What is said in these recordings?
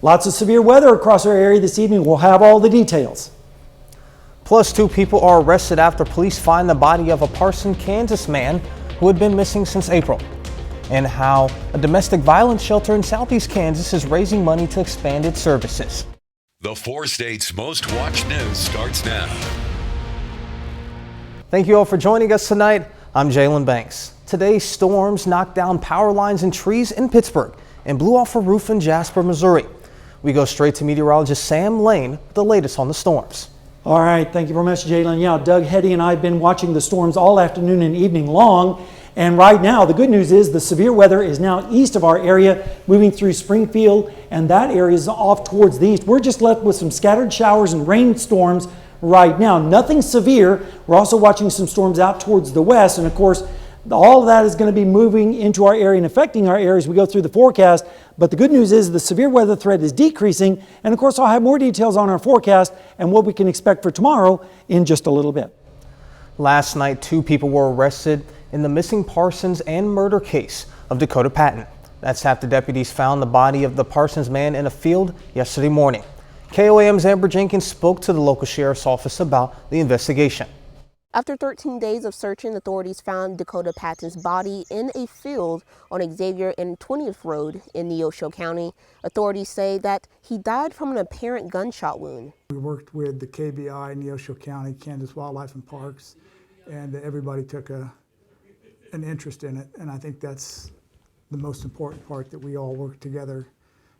Lots of severe weather across our area this evening. We'll have all the details. Plus, 2 people are arrested after police find the body of a Parsons, Kansas man who had been missing since April. And how a domestic violence shelter in Southeast Kansas is raising money to expand its services. The 4 states' most watched news starts now. Thank you all for joining us tonight. I'm Jalen Banks. Today's storms knocked down power lines and trees in Pittsburgh and blew off a roof in Jasper, Missouri. We go straight to meteorologist Sam Lane with the latest on the storms. All right, thank you very much, Jalen. Yeah, Doug, Hetty, and I have been watching the storms all afternoon and evening long. And right now, the good news is the severe weather is now east of our area, moving through Springfield, and that area is off towards the east. We're just left with some scattered showers and rainstorms right now. Nothing severe. We're also watching some storms out towards the west, and of course, all of that is going to be moving into our area and affecting our area as we go through the forecast. But the good news is the severe weather threat is decreasing. And of course, I'll have more details on our forecast and what we can expect for tomorrow in just a little bit. Last night, 2 people were arrested in the missing Parsons and murder case of Dakota Patton. That's after deputies found the body of the Parsons man in a field yesterday morning. KOAM's Amber Jenkins spoke to the local sheriff's office about the investigation. After 13 days of searching, authorities found Dakota Patton's body in a field on Xavier and 20th Road in Neosho County. Authorities say that he died from an apparent gunshot wound. We worked with the KBI, Neosho County, Kansas Wildlife and Parks, and everybody took an interest in it. And I think that's the most important part, that we all work together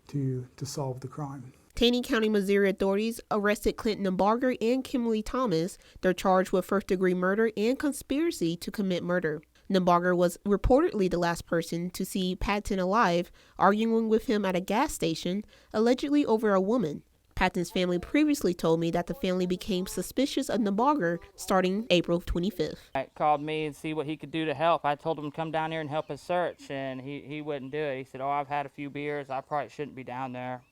to solve the crime. Taney County, Missouri authorities arrested Clinton Nembarger and Kimberly Thomas. They're charged with first-degree murder and conspiracy to commit murder. Nembarger was reportedly the last person to see Patton alive, arguing with him at a gas station, allegedly over a woman. Patton's family previously told me that the family became suspicious of Nembarger starting April 25th. He called me and see what he could do to help. I told him to come down here and help us search, and he wouldn't do it. He said, "Oh, I've had a few beers. I probably shouldn't be down there."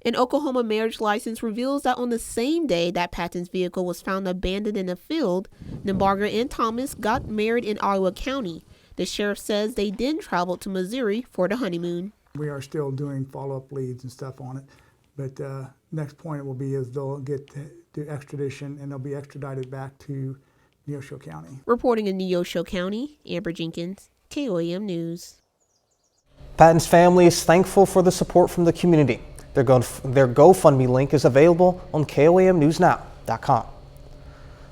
An Oklahoma marriage license reveals that on the same day that Patton's vehicle was found abandoned in a field, Nembarger and Thomas got married in Iowa County. The sheriff says they then traveled to Missouri for the honeymoon. We are still doing follow-up leads and stuff on it, but next point will be is they'll get the extradition and they'll be extradited back to Neosho County. Reporting in Neosho County, Amber Jenkins, KOAM News. Patton's family is thankful for the support from the community. Their GoFundMe link is available on KOAMNewsNow.com.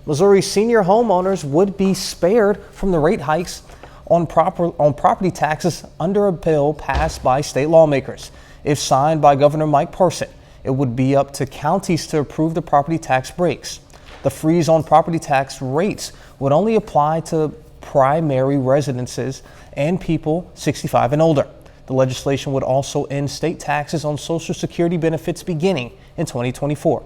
Missouri senior homeowners would be spared from the rate hikes on property taxes under a bill passed by state lawmakers. If signed by Governor Mike Parson, it would be up to counties to approve the property tax breaks. The freeze on property tax rates would only apply to primary residences and people 65 and older. The legislation would also end state taxes on Social Security benefits beginning in 2024.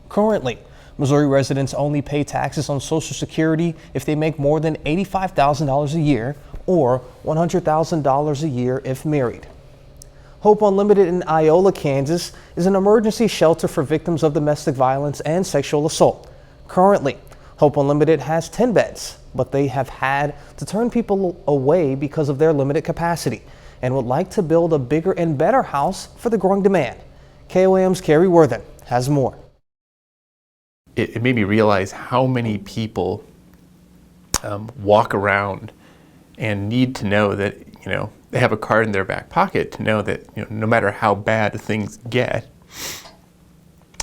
Currently, Missouri residents only pay taxes on Social Security if they make more than $85,000 a year or $100,000 a year if married. Hope Unlimited in Iola, Kansas is an emergency shelter for victims of domestic violence and sexual assault. Currently, Hope Unlimited has 10 beds, but they have had to turn people away because of their limited capacity, and would like to build a bigger and better house for the growing demand. KOAM's Carrie Worthen has more. It made me realize how many people walk around and need to know that, they have a card in their back pocket to know that, no matter how bad things get,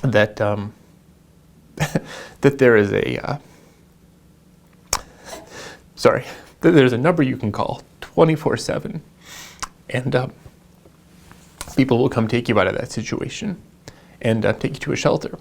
that that there is that there's a number you can call 24/7. And people will come take you out of that situation and take you to a shelter.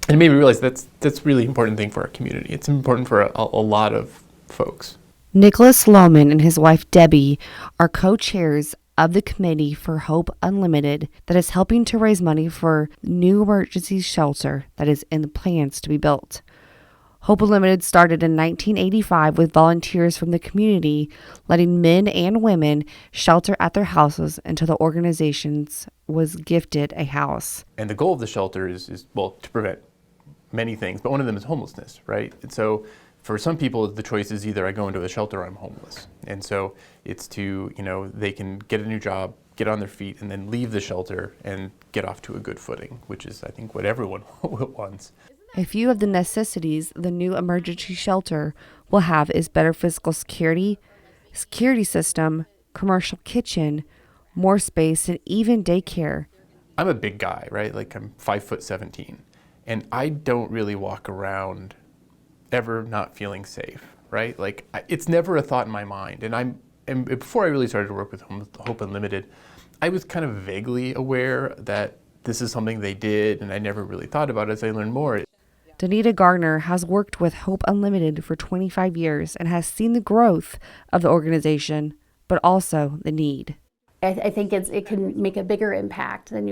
And it made me realize that's really important thing for our community. It's important for a lot of folks. Nicholas Lohman and his wife Debbie are co-chairs of the Committee for Hope Unlimited that is helping to raise money for the new emergency shelter that is in the plans to be built. Hope Unlimited started in 1985 with volunteers from the community, letting men and women shelter at their houses until the organization was gifted a house. And the goal of the shelter is to prevent many things, but one of them is homelessness, right? And so for some people, the choice is either I go into a shelter or I'm homeless. And so it's to, they can get a new job, get on their feet, and then leave the shelter and get off to a good footing, which is, I think, what everyone wants. A few of the necessities the new emergency shelter will have is better physical security system, commercial kitchen, more space, and even daycare. I'm a big guy, right? Like I'm 5'17", and I don't really walk around ever not feeling safe, right? Like it's never a thought in my mind. And before I really started to work with Hope Unlimited, I was kind of vaguely aware that this is something they did, and I never really thought about it as I learned more. Donita Gardner has worked with Hope Unlimited for 25 years and has seen the growth of the organization, but also the need. I think it can make a bigger impact than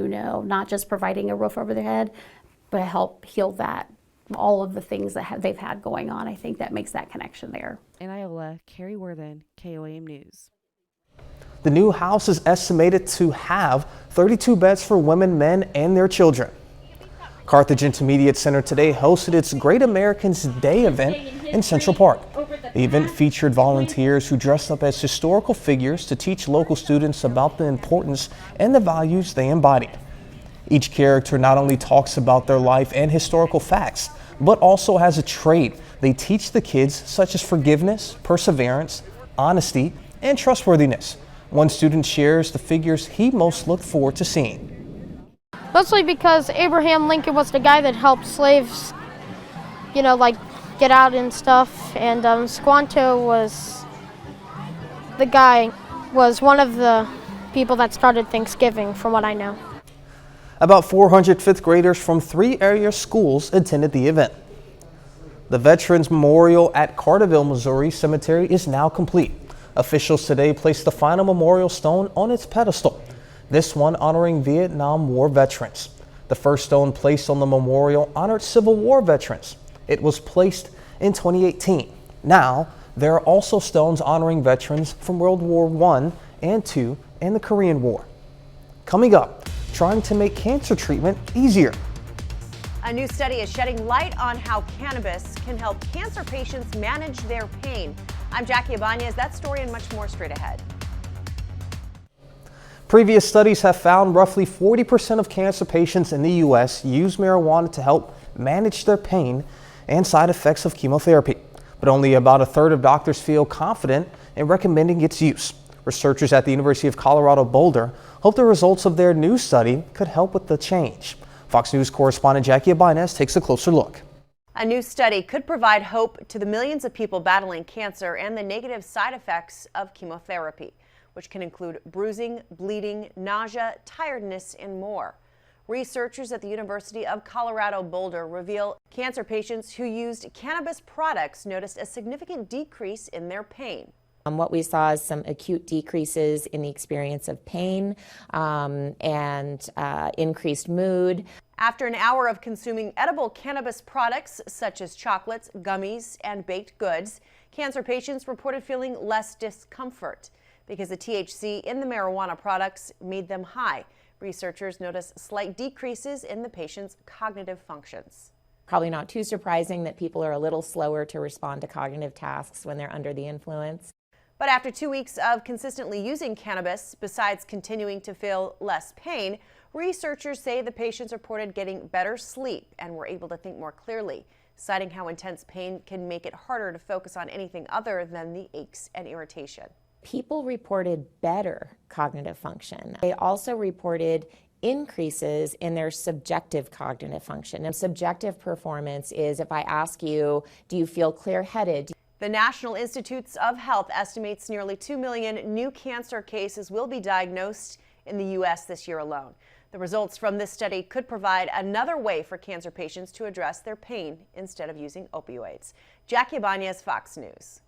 not just providing a roof over their head, but help heal that, all of the things that they've had going on. I think that makes that connection there. In Iola, Carrie Worthen, KOAM News. The new house is estimated to have 32 beds for women, men, and their children. Carthage Intermediate Center today hosted its Great Americans Day event in Central Park. The event featured volunteers who dressed up as historical figures to teach local students about the importance and the values they embodied. Each character not only talks about their life and historical facts, but also has a trait they teach the kids, such as forgiveness, perseverance, honesty, and trustworthiness. One student shares the figures he most looked forward to seeing. Mostly because Abraham Lincoln was the guy that helped slaves, like get out and stuff. And Squanto was one of the people that started Thanksgiving, from what I know. About 400 fifth graders from 3 area schools attended the event. The Veterans Memorial at Carterville, Missouri Cemetery is now complete. Officials today placed the final memorial stone on its pedestal. This one honoring Vietnam War veterans. The first stone placed on the memorial honored Civil War veterans. It was placed in 2018. Now, there are also stones honoring veterans from World War I and II and the Korean War. Coming up, trying to make cancer treatment easier. A new study is shedding light on how cannabis can help cancer patients manage their pain. I'm Jackie Ibanez. That story and much more straight ahead. Previous studies have found roughly 40% of cancer patients in the U.S. use marijuana to help manage their pain and side effects of chemotherapy. But only about a third of doctors feel confident in recommending its use. Researchers at the University of Colorado Boulder hope the results of their new study could help with the change. Fox News correspondent Jackie Ibanez takes a closer look. A new study could provide hope to the millions of people battling cancer and the negative side effects of chemotherapy, which can include bruising, bleeding, nausea, tiredness, and more. Researchers at the University of Colorado Boulder reveal cancer patients who used cannabis products noticed a significant decrease in their pain. What we saw is some acute decreases in the experience of pain and increased mood. After an hour of consuming edible cannabis products such as chocolates, gummies, and baked goods, cancer patients reported feeling less discomfort because the THC in the marijuana products made them high. Researchers noticed slight decreases in the patient's cognitive functions. Probably not too surprising that people are a little slower to respond to cognitive tasks when they're under the influence. But after 2 weeks of consistently using cannabis, besides continuing to feel less pain, researchers say the patients reported getting better sleep and were able to think more clearly, citing how intense pain can make it harder to focus on anything other than the aches and irritation. People reported better cognitive function. They also reported increases in their subjective cognitive function. And subjective performance is if I ask you, do you feel clear-headed? The National Institutes of Health estimates nearly 2 million new cancer cases will be diagnosed in the U.S. this year alone. The results from this study could provide another way for cancer patients to address their pain instead of using opioids. Jackie Ibanez, Fox News.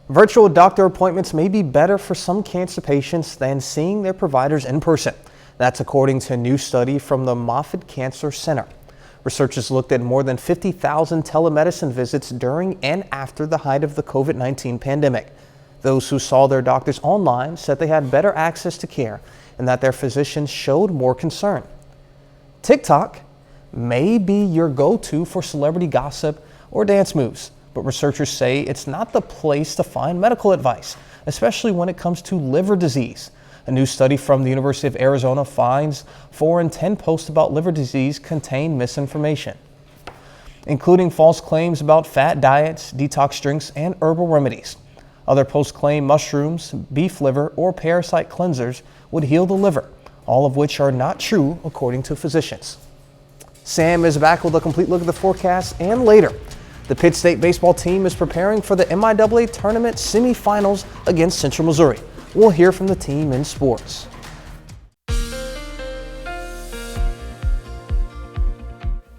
Virtual doctor appointments may be better for some cancer patients than seeing their providers in person. That's according to a new study from the Moffitt Cancer Center. Researchers looked at more than 50,000 telemedicine visits during and after the height of the COVID-19 pandemic. Those who saw their doctors online said they had better access to care and that their physicians showed more concern. TikTok may be your go-to for celebrity gossip or dance moves, but researchers say it's not the place to find medical advice, especially when it comes to liver disease. A new study from the University of Arizona finds 4 in 10 posts about liver disease contain misinformation, including false claims about fat diets, detox drinks, and herbal remedies. Other posts claim mushrooms, beef liver, or parasite cleansers would heal the liver, all of which are not true according to physicians. Sam is back with a complete look at the forecast, and later, the Pitt State baseball team is preparing for the MIAA tournament semifinals against Central Missouri. We'll hear from the team in sports.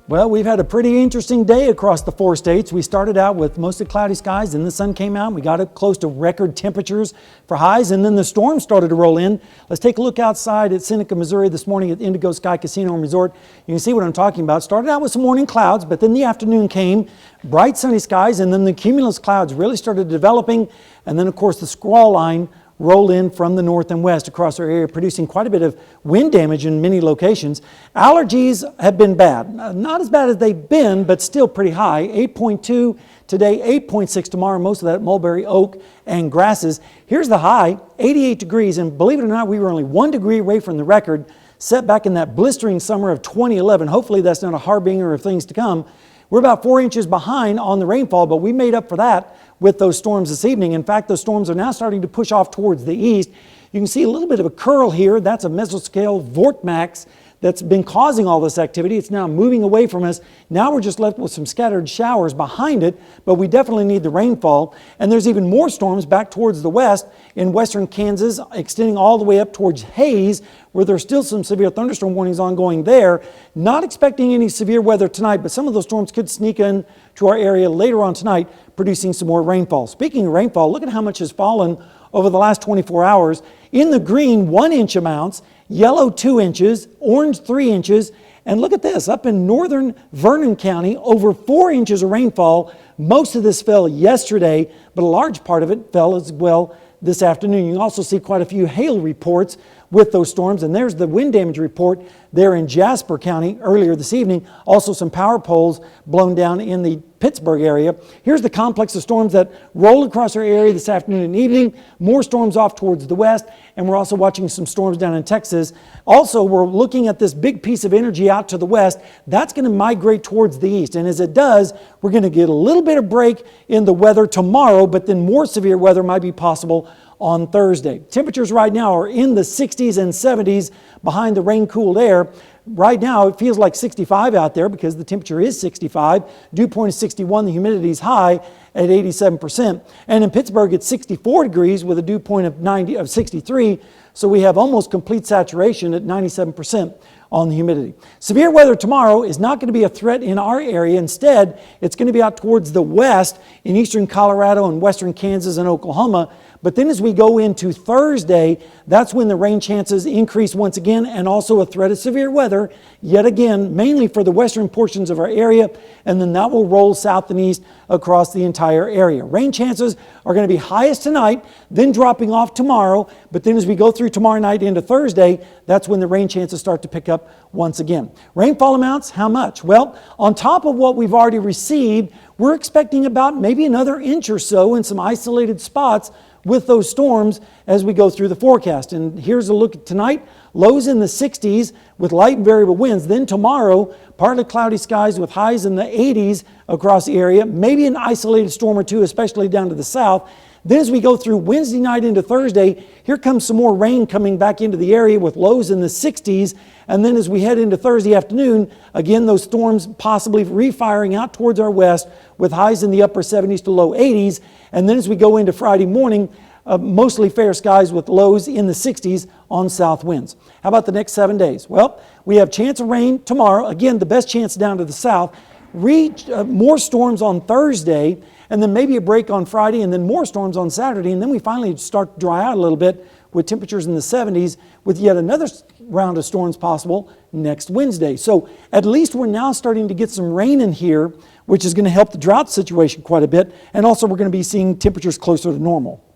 Well, we've had a pretty interesting day across the 4 states. We started out with mostly cloudy skies, and the sun came out. We got up close to record temperatures for highs, and then the storm started to roll in. Let's take a look outside at Seneca, Missouri this morning at Indigo Sky Casino and Resort. You can see what I'm talking about. Started out with some morning clouds, but then the afternoon came, bright sunny skies, and then the cumulus clouds really started developing, and then of course the squall line roll in from the north and west across our area, producing quite a bit of wind damage in many locations. Allergies have been bad. Not as bad as they've been, but still pretty high. 8.2 today, 8.6 tomorrow, most of that mulberry, oak, and grasses. Here's the high, 88 degrees, and believe it or not, we were only 1 degree away from the record set back in that blistering summer of 2011. Hopefully that's not a harbinger of things to come. We're about 4 inches behind on the rainfall, but we made up for that with those storms this evening. In fact, those storms are now starting to push off towards the east. You can see a little bit of a curl here. That's a mesoscale vortex that's been causing all this activity. It's now moving away from us. Now we're just left with some scattered showers behind it, but we definitely need the rainfall. And there's even more storms back towards the west in western Kansas, extending all the way up towards Hays, where there's still some severe thunderstorm warnings ongoing there. Not expecting any severe weather tonight, but some of those storms could sneak in to our area later on tonight, producing some more rainfall. Speaking of rainfall, look at how much has fallen over the last 24 hours. In the green, 1 inch amounts, yellow 2 inches, orange 3 inches, and look at this, up in northern Vernon County, over 4 inches of rainfall. Most of this fell yesterday, but a large part of it fell as well this afternoon. You can also see quite a few hail reports with those storms, and there's the wind damage report there in Jasper County earlier this evening. Also some power poles blown down in the Pittsburgh area. Here's the complex of storms that roll across our area this afternoon and evening. More storms off towards the west, and we're also watching some storms down in Texas. Also, we're looking at this big piece of energy out to the west. That's going to migrate towards the east, and as it does, we're going to get a little bit of break in the weather tomorrow, but then more severe weather might be possible on Thursday. Temperatures right now are in the 60s and 70s behind the rain-cooled air. Right now, it feels like 65 out there because the temperature is 65. Dew point is 61. The humidity is high at 87%. And in Pittsburgh, it's 64 degrees with a dew point of 63. So we have almost complete saturation at 97% on the humidity. Severe weather tomorrow is not going to be a threat in our area. Instead, it's going to be out towards the west in eastern Colorado and western Kansas and Oklahoma. But then as we go into Thursday, that's when the rain chances increase once again, and also a threat of severe weather, yet again, mainly for the western portions of our area, and then that will roll south and east across the entire area. Rain chances are going to be highest tonight, then dropping off tomorrow, but then as we go through tomorrow night into Thursday, that's when the rain chances start to pick up once again. Rainfall amounts, how much? Well, on top of what we've already received, we're expecting about maybe another inch or so in some isolated spots with those storms as we go through the forecast. And here's a look at tonight. Lows in the 60s with light and variable winds. Then tomorrow, partly cloudy skies with highs in the 80s across the area. Maybe an isolated storm or two, especially down to the south. Then as we go through Wednesday night into Thursday, here comes some more rain coming back into the area with lows in the 60s. And then as we head into Thursday afternoon, again, those storms possibly refiring out towards our west with highs in the upper 70s to low 80s. And then as we go into Friday morning, mostly fair skies with lows in the 60s on south winds. How about the next 7 days? Well, we have chance of rain tomorrow. Again, the best chance down to the south. More storms on Thursday, and then maybe a break on Friday, and then more storms on Saturday, and then we finally start to dry out a little bit with temperatures in the 70s with yet another round of storms possible next Wednesday. So at least we're now starting to get some rain in here, which is going to help the drought situation quite a bit, and also we're going to be seeing temperatures closer to normal.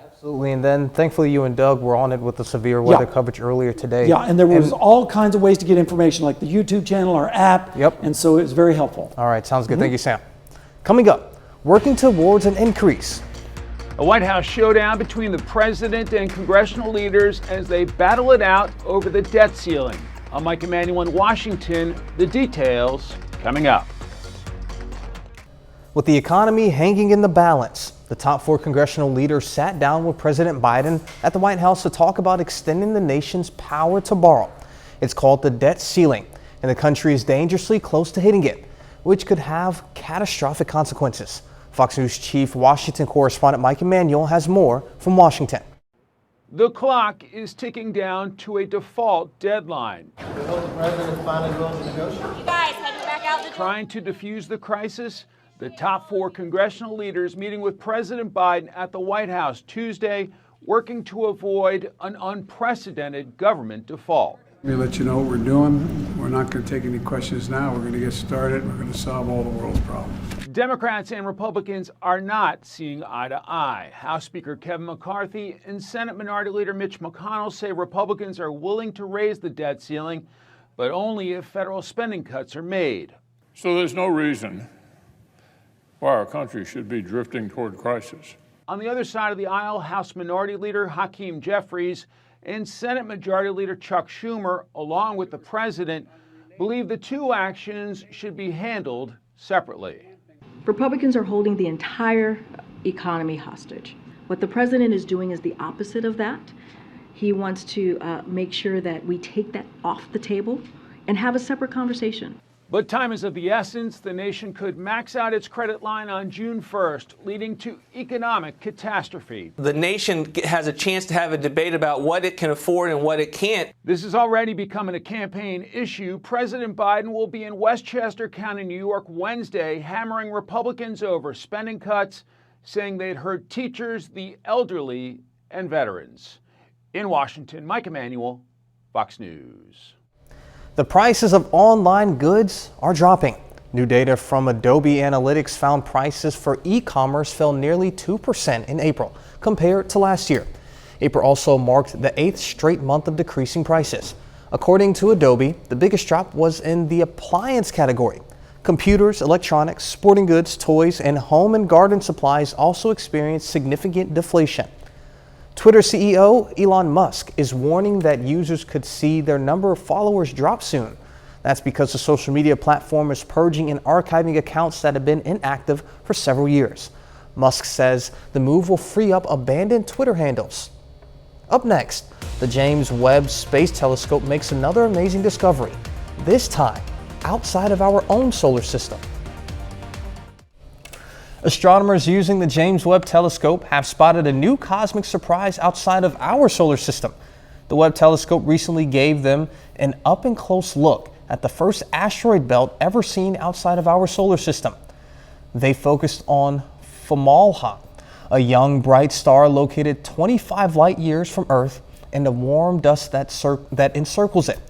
Absolutely, and then thankfully you and Doug were on it with the severe weather coverage earlier today. Yeah, and there was all kinds of ways to get information, like the YouTube channel, our app, and so it was very helpful. All right, sounds good. Thank you, Sam. Coming up, working towards an increase A White House showdown between the president and congressional leaders as they battle it out over the debt ceiling. I'm Mike Emanuel in Washington. The details coming up. With the economy hanging in the balance, the top 4 congressional leaders sat down with President Biden at the White House to talk about extending the nation's power to borrow. It's called the debt ceiling, and the country is dangerously close to hitting it, which could have catastrophic consequences. Fox News Chief Washington correspondent Mike Emanuel has more from Washington. The clock is ticking down to a default deadline. Trying to defuse the crisis, the top 4 congressional leaders meeting with President Biden at the White House Tuesday, working to avoid an unprecedented government default. Let me let you know what we're doing. We're not going to take any questions now. We're going to get started. We're going to solve all the world's problems. Democrats and Republicans are not seeing eye to eye. House Speaker Kevin McCarthy and Senate Minority Leader Mitch McConnell say Republicans are willing to raise the debt ceiling, but only if federal spending cuts are made. So there's no reason why our country should be drifting toward crisis. On the other side of the aisle, House Minority Leader Hakeem Jeffries and Senate Majority Leader Chuck Schumer, along with the president, believe the 2 actions should be handled separately. Republicans are holding the entire economy hostage. What the president is doing is the opposite of that. He wants to make sure that we take that off the table and have a separate conversation. But time is of the essence. The nation could max out its credit line on June 1st, leading to economic catastrophe. The nation has a chance to have a debate about what it can afford and what it can't. This is already becoming a campaign issue. President Biden will be in Westchester County, New York, Wednesday, hammering Republicans over spending cuts, saying they'd hurt teachers, the elderly, and veterans. In Washington, Mike Emanuel, Fox News. The prices of online goods are dropping. New data from Adobe Analytics found prices for e-commerce fell nearly 2% in April compared to last year. April also marked the 8th straight month of decreasing prices. According to Adobe, the biggest drop was in the appliance category. Computers, electronics, sporting goods, toys, and home and garden supplies also experienced significant deflation. Twitter CEO Elon Musk is warning that users could see their number of followers drop soon. That's because the social media platform is purging and archiving accounts that have been inactive for several years. Musk says the move will free up abandoned Twitter handles. Up next, the James Webb Space Telescope makes another amazing discovery, this time outside of our own solar system. Astronomers using the James Webb Telescope have spotted a new cosmic surprise outside of our solar system. The Webb Telescope recently gave them an up-and-close look at the first asteroid belt ever seen outside of our solar system. They focused on Fomalhaut, a young bright star located 25 light years from Earth, and the warm dust that encircles it.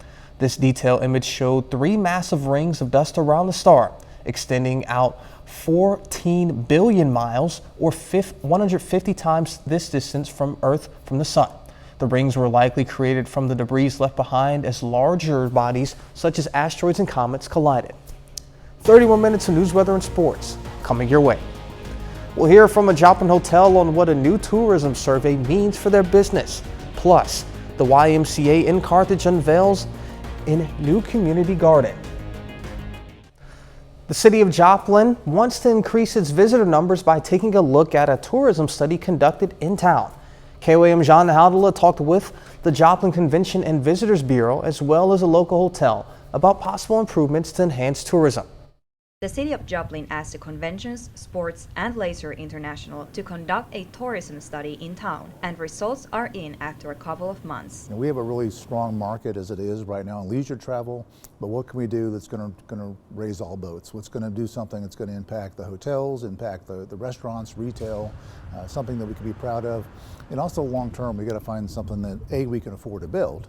This detailed image showed 3 massive rings of dust around the star, extending out 14 billion miles, or 150 times this distance from Earth from the Sun. The rings were likely created from the debris left behind as larger bodies such as asteroids and comets collided. 30 more minutes of news, weather, and sports coming your way. We'll hear from a Joplin hotel on what a new tourism survey means for their business. Plus, the YMCA in Carthage unveils a new community garden. The city of Joplin wants to increase its visitor numbers by taking a look at a tourism study conducted in town. KOAM John Haldala talked with the Joplin Convention and Visitors Bureau as well as a local hotel about possible improvements to enhance tourism. The City of Joplin asked the Conventions, Sports, and Leisure International to conduct a tourism study in town, and results are in after a couple of months. And we have a really strong market as it is right now in leisure travel, but what can we do that's going to raise all boats? What's going to do something that's going to impact the hotels, impact the restaurants, retail, something that we can be proud of. And also long term, we got to find something that A, we can afford to build,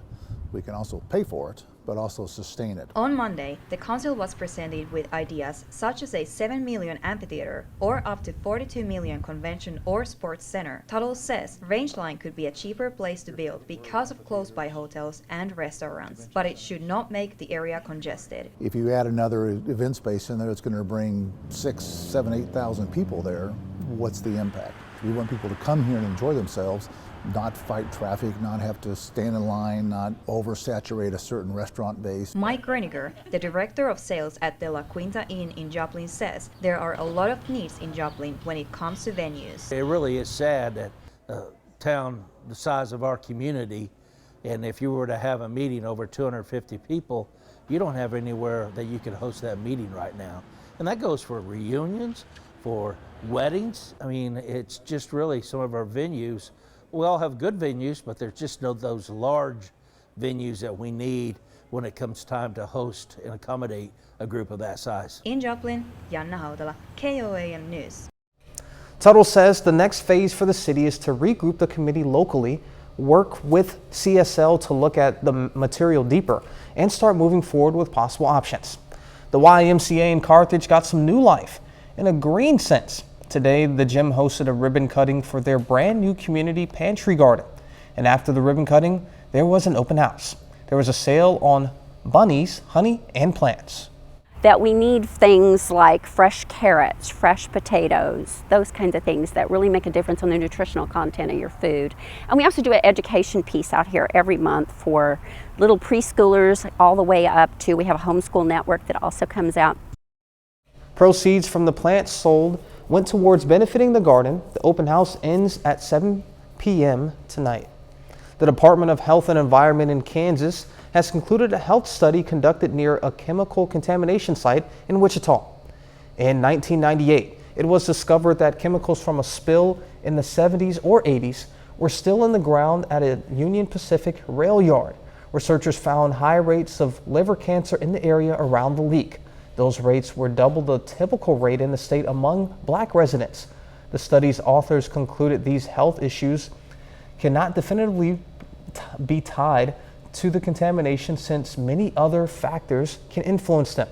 we can also pay for it, but also sustain it. On Monday, the council was presented with ideas such as a $7 million amphitheater or up to $42 million convention or sports center. Tuttle says Rangeline could be a cheaper place to build because of close-by hotels and restaurants, but it should not make the area congested. If you add another event space in there, it's going to bring 6,000, 7,000, 8,000 people there. What's the impact? We want people to come here and enjoy themselves, not fight traffic, not have to stand in line, not oversaturate a certain restaurant base. Mike Greniger, the director of sales at the La Quinta Inn in Joplin, says there are a lot of needs in Joplin when it comes to venues. It really is sad that a town the size of our community, and if you were to have a meeting over 250 people, you don't have anywhere that you can host that meeting right now. And that goes for reunions, for weddings. I mean, it's just really some of our venues. We all have good venues, but there's just no those large venues that we need when it comes time to host and accommodate a group of that size. In Joplin, Janna Hautala, KOAM News. Tuttle says the next phase for the city is to regroup the committee locally, work with CSL to look at the material deeper, and start moving forward with possible options. The YMCA in Carthage got some new life in a green sense. Today, the gym hosted a ribbon cutting for their brand new community pantry garden. And after the ribbon cutting, there was an open house. There was a sale on bunnies, honey, and plants. That we need things like fresh carrots, fresh potatoes, those kinds of things that really make a difference on the nutritional content of your food. And we also do an education piece out here every month for little preschoolers all the way up to, we have a homeschool network that also comes out. Proceeds from the plants sold went towards benefiting the garden. The open house ends at 7 p.m. tonight. The Department of Health and Environment in Kansas has concluded a health study conducted near a chemical contamination site in Wichita. In 1998, it was discovered that chemicals from a spill in the 70s or 80s were still in the ground at a Union Pacific rail yard. Researchers found high rates of liver cancer in the area around the leak. Those rates were double the typical rate in the state among black residents. The study's authors concluded these health issues cannot definitively be tied to the contamination since many other factors can influence them.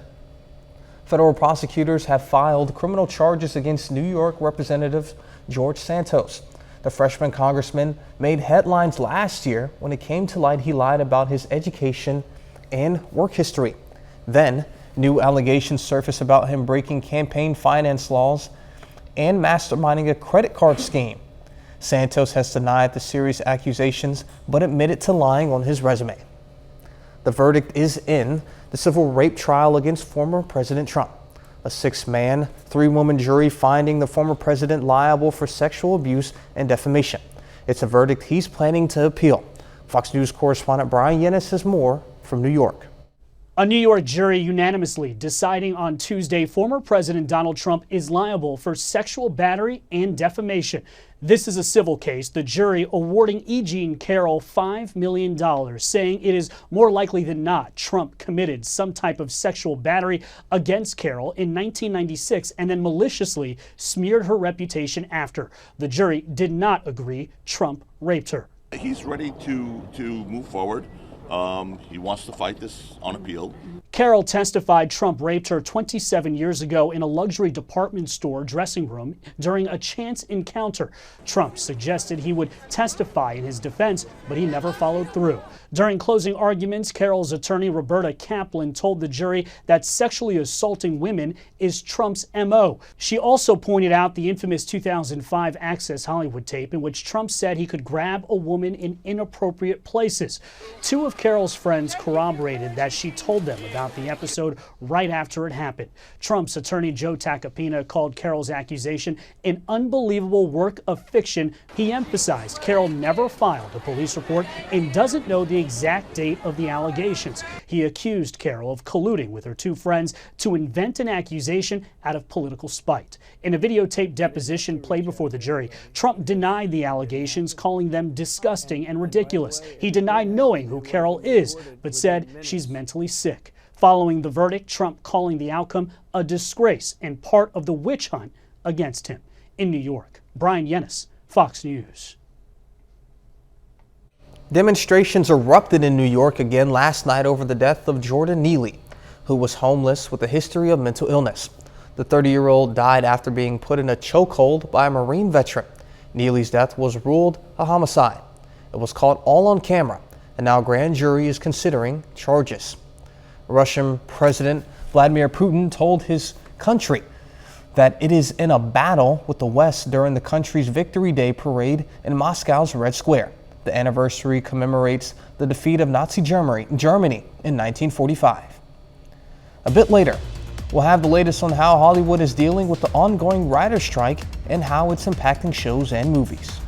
Federal prosecutors have filed criminal charges against New York Representative George Santos. The freshman congressman made headlines last year when it came to light he lied about his education and work history. Then, new allegations surfaced about him breaking campaign finance laws and masterminding a credit card scheme. Santos has denied the serious accusations, but admitted to lying on his resume. The verdict is in the civil rape trial against former President Trump. A 6-man, 3-woman jury finding the former president liable for sexual abuse and defamation. It's a verdict he's planning to appeal. Fox News correspondent Brian Yennis has more from New York. A New York jury unanimously deciding on Tuesday former President Donald Trump is liable for sexual battery and defamation. This is a civil case, the jury awarding E. Jean Carroll $5 million, saying it is more likely than not Trump committed some type of sexual battery against Carroll in 1996 and then maliciously smeared her reputation after. The jury did not agree Trump raped her. He's ready to move forward. He wants to fight this on appeal. Carroll testified Trump raped her 27 years ago in a luxury department store dressing room during a chance encounter. Trump suggested he would testify in his defense, but he never followed through. During closing arguments, Carroll's attorney Roberta Kaplan told the jury that sexually assaulting women is Trump's MO. She also pointed out the infamous 2005 Access Hollywood tape in which Trump said he could grab a woman in inappropriate places. Two of Carroll's friends corroborated that she told them about the episode right after it happened. Trump's attorney Joe Tacopina called Carroll's accusation an unbelievable work of fiction. He emphasized Carroll never filed a police report and doesn't know the exact date of the allegations. He accused Carroll of colluding with her two friends to invent an accusation out of political spite. In a videotaped deposition played before the jury, Trump denied the allegations, calling them disgusting and ridiculous. He denied knowing who Carroll is, but said she's mentally sick. Following the verdict, Trump calling the outcome a disgrace and part of the witch hunt against him. In New York, Brian Yennis, Fox News. Demonstrations erupted in New York again last night over the death of Jordan Neely, who was homeless with a history of mental illness. The 30-year-old died after being put in a chokehold by a Marine veteran. Neely's death was ruled a homicide. It was caught all on camera, and now a grand jury is considering charges. Russian President Vladimir Putin told his country that it is in a battle with the West during the country's Victory Day parade in Moscow's Red Square. The anniversary commemorates the defeat of Nazi Germany in 1945. A bit later, we'll have the latest on how Hollywood is dealing with the ongoing writer's strike and how it's impacting shows and movies.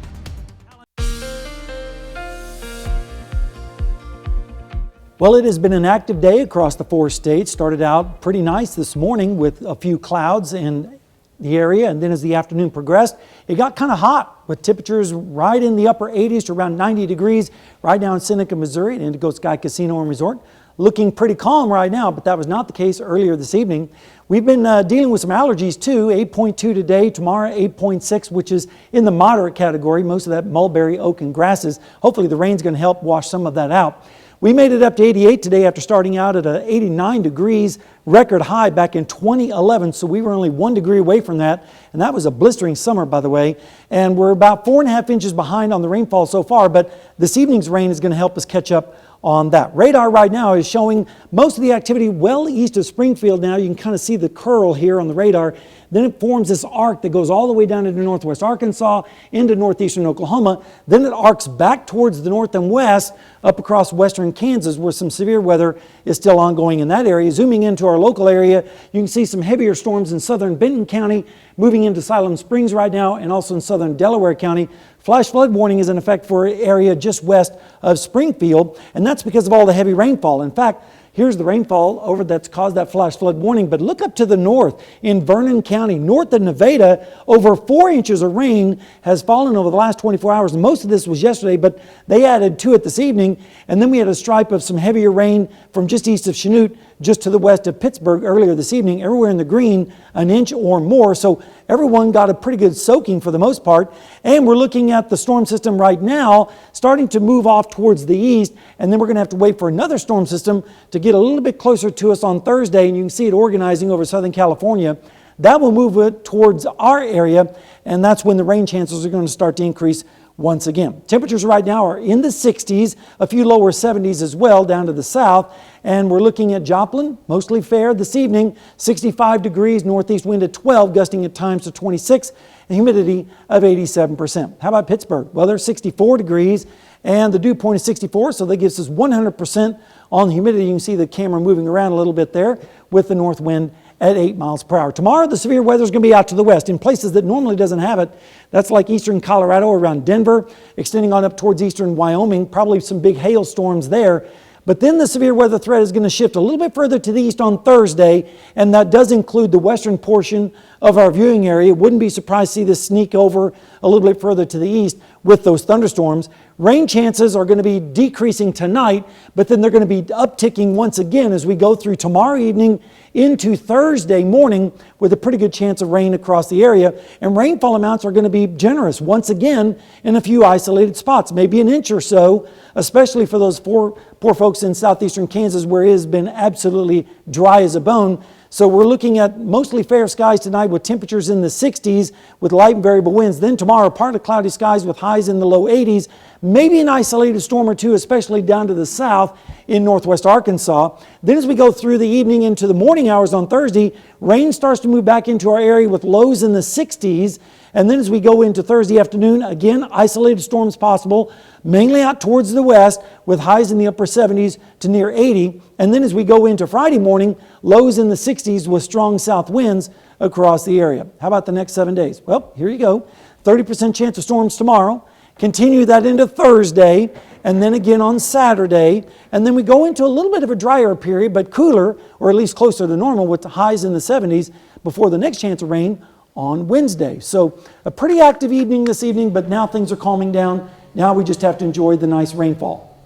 Well, it has been an active day across the 4 states. Started out pretty nice this morning with a few clouds in the area, and then as the afternoon progressed, it got kind of hot with temperatures right in the upper 80s to around 90 degrees right now in Seneca, Missouri at Indigo Sky Casino and Resort. Looking pretty calm right now, but that was not the case earlier this evening. We've been dealing with some allergies too. 8.2 today, tomorrow 8.6, which is in the moderate category. Most of that mulberry, oak, and grasses. Hopefully the rain's going to help wash some of that out. We made it up to 88 today after starting out at 89 degrees, record high back in 2011, so we were only 1 degree away from that, and that was a blistering summer, by the way. And we're about 4.5 inches behind on the rainfall so far, but this evening's rain is going to help us catch up on that. Radar right now is showing most of the activity well east of Springfield now. You can kind of see the curl here on the radar. Then it forms this arc that goes all the way down into northwest Arkansas, into northeastern Oklahoma. Then it arcs back towards the north and west, up across western Kansas, where some severe weather is still ongoing in that area. Zooming into our local area, you can see some heavier storms in southern Benton County, moving into Siloam Springs right now, and also in southern Delaware County. Flash flood warning is in effect for an area just west of Springfield, and that's because of all the heavy rainfall. In fact, here's the rainfall over that's caused that flash flood warning, but look up to the north in Vernon County, north of Nevada, over 4 inches of rain has fallen over the last 24 hours. Most of this was yesterday, but they added to it this evening, and then we had a stripe of some heavier rain from just east of Chanute, just to the west of Pittsburgh earlier this evening. Everywhere in the green, an inch or more, so everyone got a pretty good soaking for the most part. And we're looking at the storm system right now starting to move off towards the east, and then we're going to have to wait for another storm system to get a little bit closer to us on Thursday, and you can see it organizing over Southern California. That will move it towards our area, and that's when the rain chances are going to start to increase once again. Temperatures right now are in the 60s, a few lower 70s as well down to the south, and we're looking at Joplin, mostly fair this evening, 65 degrees, northeast wind at 12, gusting at times to 26, and humidity of 87%. How about Pittsburgh? Well, they're 64 degrees, and the dew point is 64, so that gives us 100% on the humidity. You can see the camera moving around a little bit there with the north wind at 8 miles per hour. Tomorrow, the severe weather is going to be out to the west in places that normally doesn't have it. That's like eastern Colorado around Denver, extending on up towards eastern Wyoming, probably some big hailstorms there. But then the severe weather threat is going to shift a little bit further to the east on Thursday, and that does include the western portion of our viewing area. Wouldn't be surprised to see this sneak over a little bit further to the east with those thunderstorms. Rain chances are going to be decreasing tonight, but then they're going to be upticking once again as we go through tomorrow evening into Thursday morning with a pretty good chance of rain across the area. And rainfall amounts are going to be generous once again in a few isolated spots, maybe an inch or so, especially for those poor folks in southeastern Kansas where it has been absolutely dry as a bone. So we're looking at mostly fair skies tonight with temperatures in the 60s with light and variable winds. Then tomorrow, partly cloudy skies with highs in the low 80s. Maybe an isolated storm or two, especially down to the south in northwest Arkansas. Then as we go through the evening into the morning hours on Thursday, rain starts to move back into our area with lows in the 60s. And then as we go into Thursday afternoon, again, isolated storms possible, mainly out towards the west with highs in the upper 70s to near 80. And then as we go into Friday morning, lows in the 60s with strong south winds across the area. How about the next 7 days? Well, here you go. 30% chance of storms tomorrow. Continue that into Thursday, and then again on Saturday. And then we go into a little bit of a drier period, but cooler, or at least closer to normal with the highs in the 70s before the next chance of rain on Wednesday. So a pretty active evening this evening, but now things are calming down. Now we just have to enjoy the nice rainfall.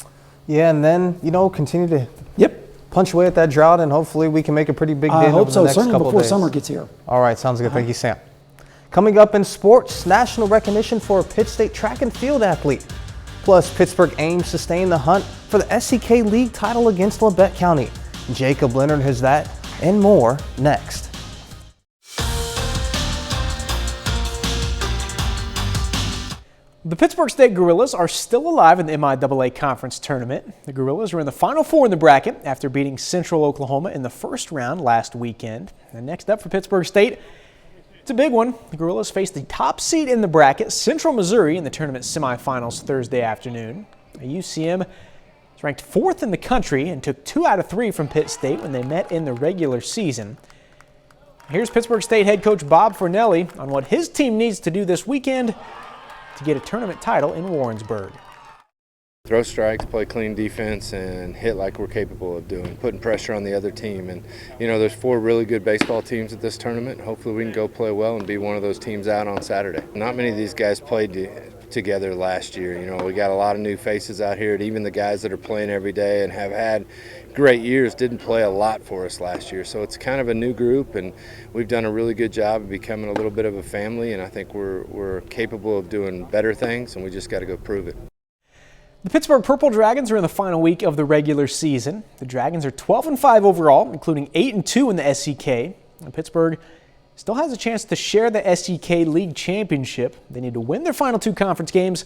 Yeah, and then, continue to punch away at that drought, and hopefully we can make a pretty big dent over the next couple of days. I hope so, certainly before summer gets here. All right, sounds good. Thank you, Sam. Coming up in sports, national recognition for a Pitt State track and field athlete. Plus, Pittsburgh aims to stay in the hunt for the SEK League title against Labette County. Jacob Leonard has that and more next. The Pittsburgh State Gorillas are still alive in the MIAA Conference Tournament. The Gorillas are in the Final Four in the bracket after beating Central Oklahoma in the first round last weekend. And next up for Pittsburgh State, It's a big one. The Gorillas face the top seed in the bracket, Central Missouri, in the tournament semifinals Thursday afternoon. UCM is ranked 4th in the country and took 2 out of 3 from Pitt State when they met in the regular season. Here's Pittsburg State head coach Bob Fornelli on what his team needs to do this weekend to get a tournament title in Warrensburg. Throw strikes, play clean defense, and hit like we're capable of doing, putting pressure on the other team. And, you know, there's 4 really good baseball teams at this tournament. Hopefully we can go play well and be one of those teams out on Saturday. Not many of these guys played together last year. You know, we got a lot of new faces out here. And even the guys that are playing every day and have had great years didn't play a lot for us last year. So it's kind of a new group, and we've done a really good job of becoming a little bit of a family, and I think we're capable of doing better things, and we just got to go prove it. The Pittsburgh Purple Dragons are in the final week of the regular season. The Dragons are 12-5 overall, including 8-2 in the SEK. And Pittsburgh still has a chance to share the SEK League Championship. They need to win their final 2 conference games,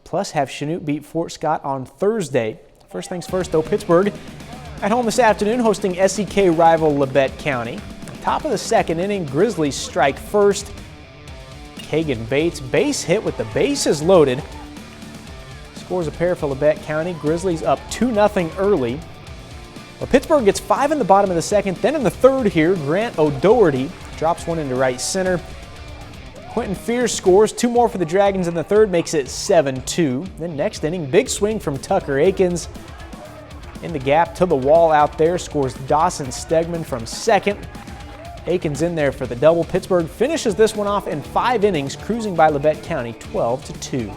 plus have Chanute beat Fort Scott on Thursday. First things first, though, Pittsburgh at home this afternoon hosting SEK rival Labette County. Top of the 2nd inning, Grizzlies strike first. Kagan Bates base hit with the bases loaded. Scores a pair for Labette County. Grizzlies up 2-0 early. Well, Pittsburgh gets 5 in the bottom of the 2nd. Then in the 3rd here, Grant O'Doherty drops one into right center. Quentin Fears scores 2 more for the Dragons in the 3rd, makes it 7-2. Then next inning, big swing from Tucker Akins. In the gap to the wall out there, scores Dawson Stegman from 2nd. Akins in there for the double. Pittsburgh finishes this one off in 5 innings, cruising by Labette County 12-2.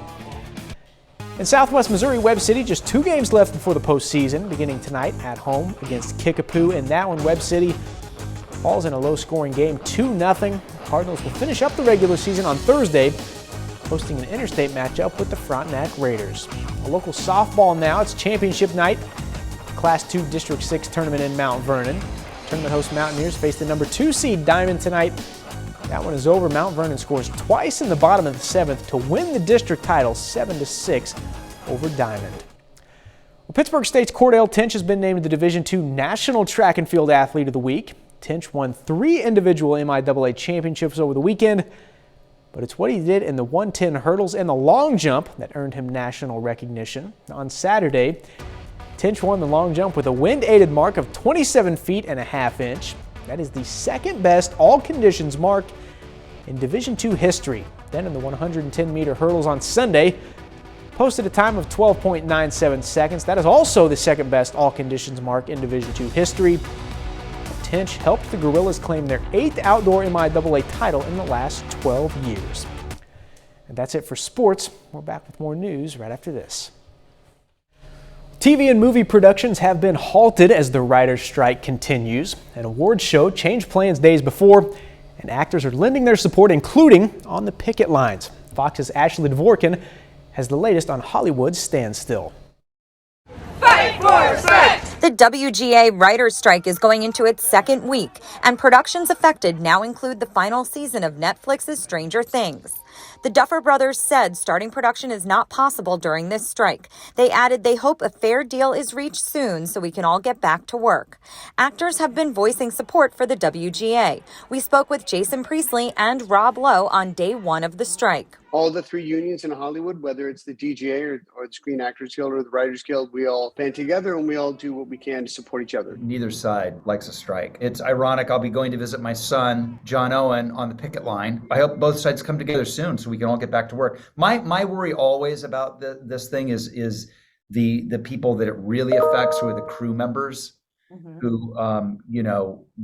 In Southwest Missouri, Webb City, just 2 games left before the postseason, beginning tonight at home against Kickapoo. And that one, Webb City falls in a low-scoring game, 2-0. Cardinals will finish up the regular season on Thursday, hosting an interstate matchup with the Frontenac Raiders. A local softball now, it's championship night. Class 2 District 6 tournament in Mount Vernon. Tournament host Mountaineers face the number 2 seed Diamond tonight. That one is over. Mount Vernon scores twice in the bottom of the 7th to win the district title 7-6 over Diamond. Well, Pittsburgh State's Cordell Tinch has been named the Division II National Track and Field Athlete of the Week. Tinch won 3 individual MIAA championships over the weekend, but it's what he did in the 110 hurdles and the long jump that earned him national recognition. On Saturday, Tinch won the long jump with a wind-aided mark of 27 feet and a half inch. That is the 2nd best all conditions mark in Division II history. Then in the 110-meter hurdles on Sunday, posted a time of 12.97 seconds. That is also the 2nd best all conditions mark in Division II history. Tinch helped the Gorillas claim their 8th outdoor MIAA title in the last 12 years. And that's it for sports. We're back with more news right after this. TV and movie productions have been halted as the writers' strike continues. An awards show changed plans days before, and actors are lending their support, including on the picket lines. Fox's Ashley Dvorkin has the latest on Hollywood's standstill. Fight for sex! The WGA writers' strike is going into its 2nd week, and productions affected now include the final season of Netflix's Stranger Things. The Duffer Brothers said starting production is not possible during this strike. They added they hope a fair deal is reached soon so we can all get back to work. Actors have been voicing support for the WGA. We spoke with Jason Priestley and Rob Lowe on day 1 of the strike. All the 3 unions in Hollywood, whether it's the DGA or the Screen Actors Guild or the Writers Guild, we all band together and we all do what we can to support each other. Neither side likes a strike. It's ironic. I'll be going to visit my son, John Owen, on the picket line. I hope both sides come together soon so we can all get back to work. My worry always about this thing is the people that it really affects, who are the crew members. Who,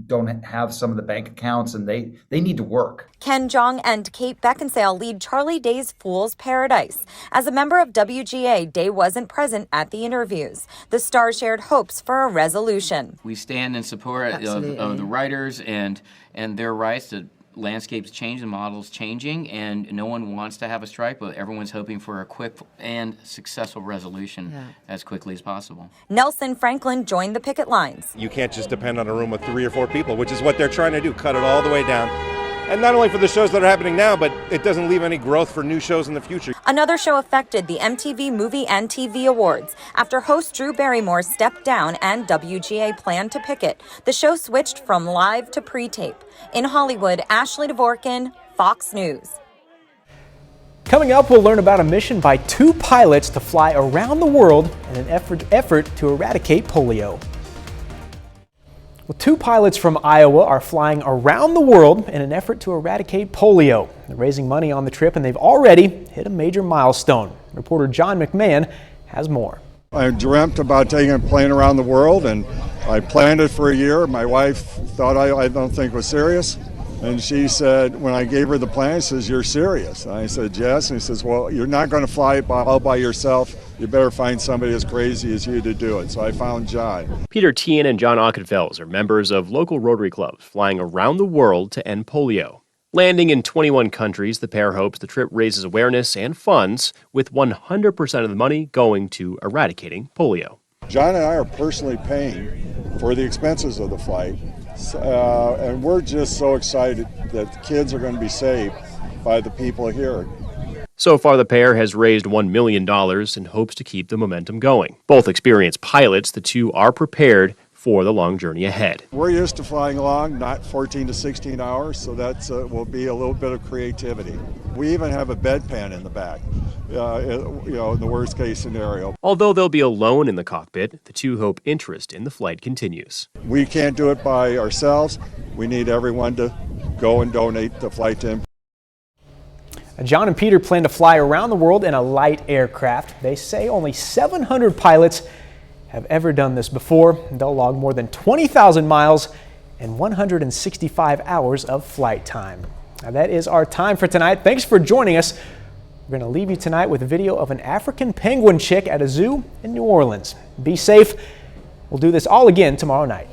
don't have some of the bank accounts, and they need to work. Ken Jeong and Kate Beckinsale lead Charlie Day's Fool's Paradise. As a member of WGA, Day wasn't present at the interviews. The star shared hopes for a resolution. We stand in support of the writers and their rights to landscapes changing, models changing, and no one wants to have a strike, but everyone's hoping for a quick and successful resolution as quickly as possible. Nelson Franklin joined the picket lines. You can't just depend on a room with 3 or 4 people, which is what they're trying to do, cut it all the way down. and not only for the shows that are happening now, but it doesn't leave any growth for new shows in the future. Another show affected the MTV Movie and TV Awards. After host Drew Barrymore stepped down and WGA planned to picket, the show switched from live to pre-tape. In Hollywood, Ashley Dvorkin, Fox News. Coming up, we'll learn about a mission by 2 pilots to fly around the world in an effort to eradicate polio. Well, 2 pilots from Iowa are flying around the world in an effort to eradicate polio. They're raising money on the trip, and they've already hit a major milestone. Reporter John McMahon has more. I dreamt about taking a plane around the world, and I planned it for a year. My wife thought I don't think it was serious. And she said, when I gave her the plan, she says, "You're serious?" And I said, "Yes." And he says, "Well, you're not going to fly it all by yourself. You better find somebody as crazy as you to do it." So I found John. Peter Tien and John Ockenfels are members of local Rotary clubs flying around the world to end polio. Landing in 21 countries, the pair hopes the trip raises awareness and funds, with 100% of the money going to eradicating polio. John and I are personally paying for the expenses of the flight. And we're just so excited that the kids are going to be saved by the people here. So far, the pair has raised $1 million and hopes to keep the momentum going. Both experienced pilots, the 2 are prepared for the long journey ahead. We're used to flying long, not 14 to 16 hours, so that will be a little bit of creativity. We even have a bedpan in the back, in the worst case scenario. Although they'll be alone in the cockpit, the 2 hope interest in the flight continues. We can't do it by ourselves. We need everyone to go and donate the flight to him. John and Peter plan to fly around the world in a light aircraft. They say only 700 pilots have ever done this before. They'll log more than 20,000 miles and 165 hours of flight time. Now that is our time for tonight. Thanks for joining us. We're going to leave you tonight with a video of an African penguin chick at a zoo in New Orleans. Be safe. We'll do this all again tomorrow night.